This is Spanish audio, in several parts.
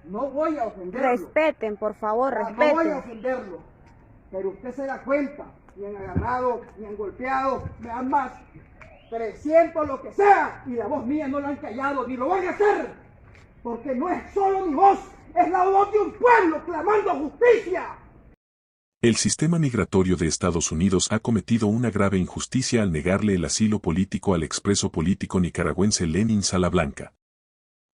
No voy a ofenderlo. Respeten, por favor, No voy a respeten. ofenderlo. Pero usted se da cuenta, me han agarrado, me han golpeado, me han más 300 lo que sea, y la voz mía no la han callado, ni lo van a hacer. Porque no es solo mi voz, es la voz de un pueblo clamando justicia. El sistema migratorio de Estados Unidos ha cometido una grave injusticia al negarle el asilo político al expreso político nicaragüense Lenin Salablanca.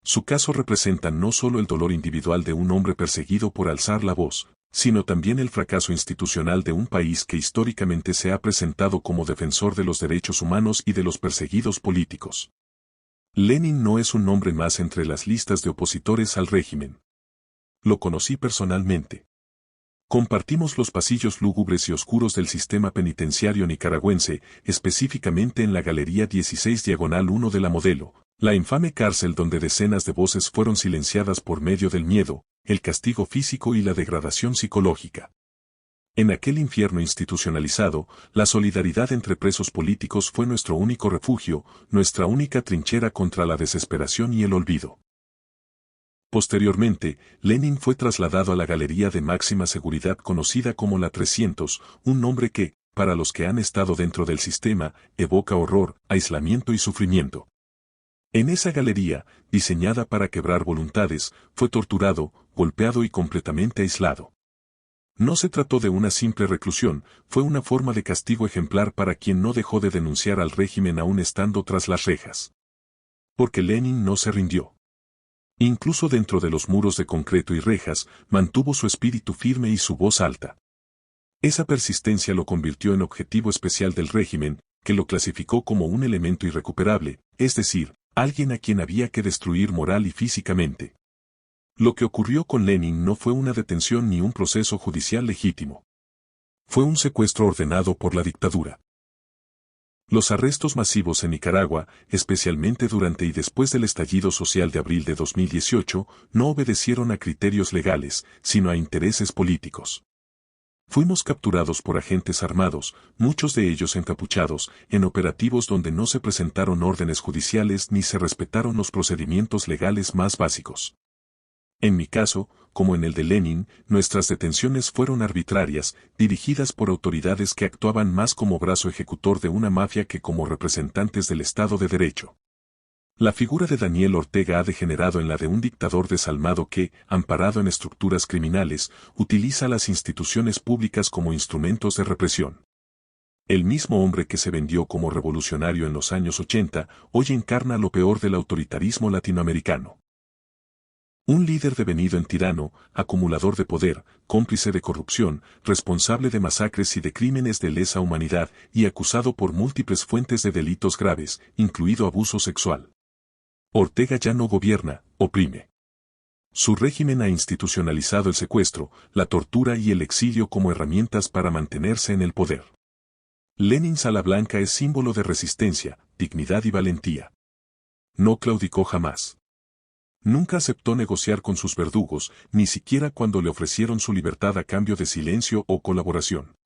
Su caso representa no solo el dolor individual de un hombre perseguido por alzar la voz, sino también el fracaso institucional de un país que históricamente se ha presentado como defensor de los derechos humanos y de los perseguidos políticos. Lenin no es un nombre más entre las listas de opositores al régimen. Lo conocí personalmente. Compartimos los pasillos lúgubres y oscuros del sistema penitenciario nicaragüense, específicamente en la Galería 16 Diagonal 1 de la Modelo, la infame cárcel donde decenas de voces fueron silenciadas por medio del miedo, el castigo físico y la degradación psicológica. En aquel infierno institucionalizado, la solidaridad entre presos políticos fue nuestro único refugio, nuestra única trinchera contra la desesperación y el olvido. Posteriormente, Lenin fue trasladado a la galería de máxima seguridad conocida como la 300, un nombre que, para los que han estado dentro del sistema, evoca horror, aislamiento y sufrimiento. En esa galería, diseñada para quebrar voluntades, fue torturado, golpeado y completamente aislado. No se trató de una simple reclusión, fue una forma de castigo ejemplar para quien no dejó de denunciar al régimen aún estando tras las rejas. Porque Lenin no se rindió. Incluso dentro de los muros de concreto y rejas, mantuvo su espíritu firme y su voz alta. Esa persistencia lo convirtió en objetivo especial del régimen, que lo clasificó como un elemento irrecuperable, es decir, alguien a quien había que destruir moral y físicamente. Lo que ocurrió con Lenin no fue una detención ni un proceso judicial legítimo. Fue un secuestro ordenado por la dictadura. Los arrestos masivos en Nicaragua, especialmente durante y después del estallido social de abril de 2018, no obedecieron a criterios legales, sino a intereses políticos. Fuimos capturados por agentes armados, muchos de ellos encapuchados, en operativos donde no se presentaron órdenes judiciales ni se respetaron los procedimientos legales más básicos. En mi caso, como en el de Lenin, nuestras detenciones fueron arbitrarias, dirigidas por autoridades que actuaban más como brazo ejecutor de una mafia que como representantes del Estado de Derecho. La figura de Daniel Ortega ha degenerado en la de un dictador desalmado que, amparado en estructuras criminales, utiliza las instituciones públicas como instrumentos de represión. El mismo hombre que se vendió como revolucionario en los años 80, hoy encarna lo peor del autoritarismo latinoamericano. Un líder devenido en tirano, acumulador de poder, cómplice de corrupción, responsable de masacres y de crímenes de lesa humanidad y acusado por múltiples fuentes de delitos graves, incluido abuso sexual. Ortega ya no gobierna, oprime. Su régimen ha institucionalizado el secuestro, la tortura y el exilio como herramientas para mantenerse en el poder. Lenin Salablanca es símbolo de resistencia, dignidad y valentía. No claudicó jamás. Nunca aceptó negociar con sus verdugos, ni siquiera cuando le ofrecieron su libertad a cambio de silencio o colaboración.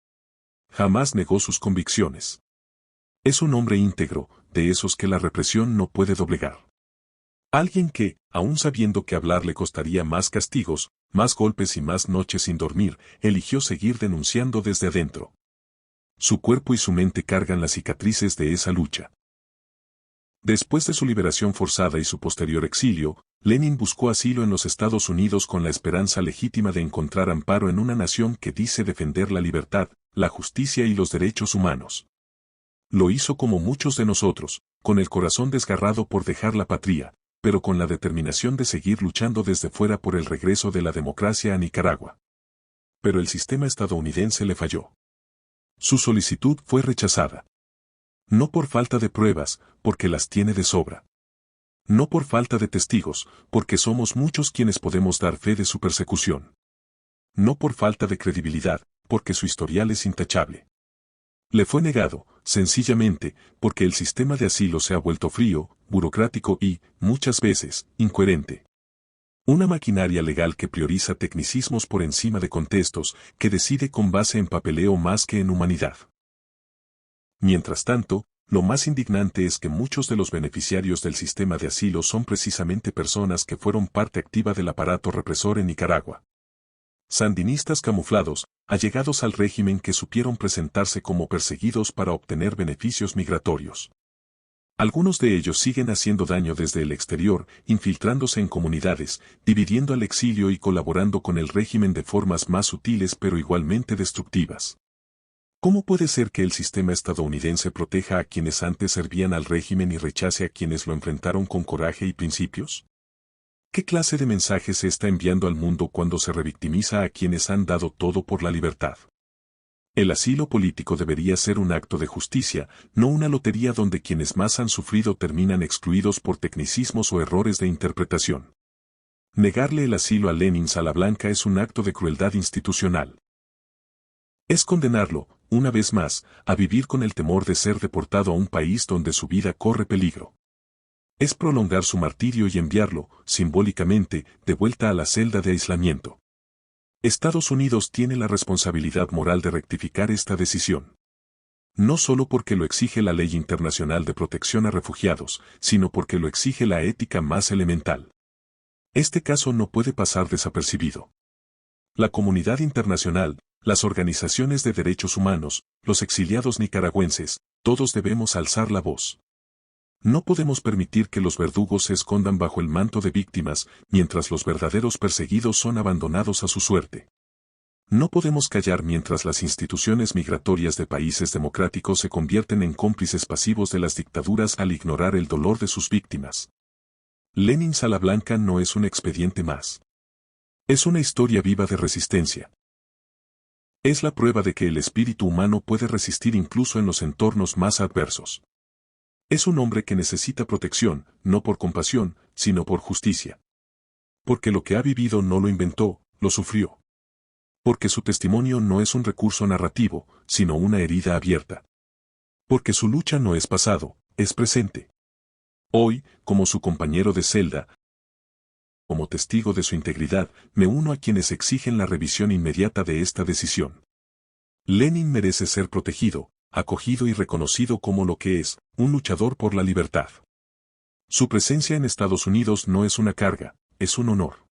Jamás negó sus convicciones. Es un hombre íntegro, de esos que la represión no puede doblegar. Alguien que, aun sabiendo que hablar le costaría más castigos, más golpes y más noches sin dormir, eligió seguir denunciando desde adentro. Su cuerpo y su mente cargan las cicatrices de esa lucha. Después de su liberación forzada y su posterior exilio, Lenin buscó asilo en los Estados Unidos con la esperanza legítima de encontrar amparo en una nación que dice defender la libertad, la justicia y los derechos humanos. Lo hizo como muchos de nosotros, con el corazón desgarrado por dejar la patria, pero con la determinación de seguir luchando desde fuera por el regreso de la democracia a Nicaragua. Pero el sistema estadounidense le falló. Su solicitud fue rechazada. No por falta de pruebas, porque las tiene de sobra. No por falta de testigos, porque somos muchos quienes podemos dar fe de su persecución. No por falta de credibilidad, porque su historial es intachable. Le fue negado, sencillamente, porque el sistema de asilo se ha vuelto frío, burocrático y, muchas veces, incoherente. Una maquinaria legal que prioriza tecnicismos por encima de contextos, que decide con base en papeleo más que en humanidad. Mientras tanto, lo más indignante es que muchos de los beneficiarios del sistema de asilo son precisamente personas que fueron parte activa del aparato represor en Nicaragua. Sandinistas camuflados, allegados al régimen que supieron presentarse como perseguidos para obtener beneficios migratorios. Algunos de ellos siguen haciendo daño desde el exterior, infiltrándose en comunidades, dividiendo al exilio y colaborando con el régimen de formas más sutiles pero igualmente destructivas. ¿Cómo puede ser que el sistema estadounidense proteja a quienes antes servían al régimen y rechace a quienes lo enfrentaron con coraje y principios? ¿Qué clase de mensaje se está enviando al mundo cuando se revictimiza a quienes han dado todo por la libertad? El asilo político debería ser un acto de justicia, no una lotería donde quienes más han sufrido terminan excluidos por tecnicismos o errores de interpretación. Negarle el asilo a Lenin Salablanca es un acto de crueldad institucional. Es condenarlo, una vez más, a vivir con el temor de ser deportado a un país donde su vida corre peligro. Es prolongar su martirio y enviarlo, simbólicamente, de vuelta a la celda de aislamiento. Estados Unidos tiene la responsabilidad moral de rectificar esta decisión. No solo porque lo exige la ley internacional de protección a refugiados, sino porque lo exige la ética más elemental. Este caso no puede pasar desapercibido. La comunidad internacional, las organizaciones de derechos humanos, los exiliados nicaragüenses, todos debemos alzar la voz. No podemos permitir que los verdugos se escondan bajo el manto de víctimas, mientras los verdaderos perseguidos son abandonados a su suerte. No podemos callar mientras las instituciones migratorias de países democráticos se convierten en cómplices pasivos de las dictaduras al ignorar el dolor de sus víctimas. Lenin Salablanca no es un expediente más. Es una historia viva de resistencia. Es la prueba de que el espíritu humano puede resistir incluso en los entornos más adversos. Es un hombre que necesita protección, no por compasión, sino por justicia. Porque lo que ha vivido no lo inventó, lo sufrió. Porque su testimonio no es un recurso narrativo, sino una herida abierta. Porque su lucha no es pasado, es presente. Hoy, como su compañero de celda, como testigo de su integridad, me uno a quienes exigen la revisión inmediata de esta decisión. Lenin merece ser protegido, acogido y reconocido como lo que es, un luchador por la libertad. Su presencia en Estados Unidos no es una carga, es un honor.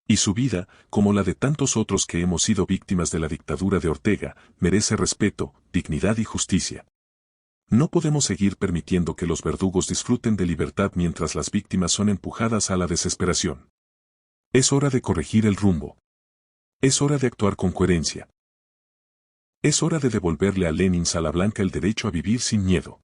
Y su vida, como la de tantos otros que hemos sido víctimas de la dictadura de Ortega, merece respeto, dignidad y justicia. No podemos seguir permitiendo que los verdugos disfruten de libertad mientras las víctimas son empujadas a la desesperación. Es hora de corregir el rumbo. Es hora de actuar con coherencia. Es hora de devolverle a Lenin Salablanca el derecho a vivir sin miedo.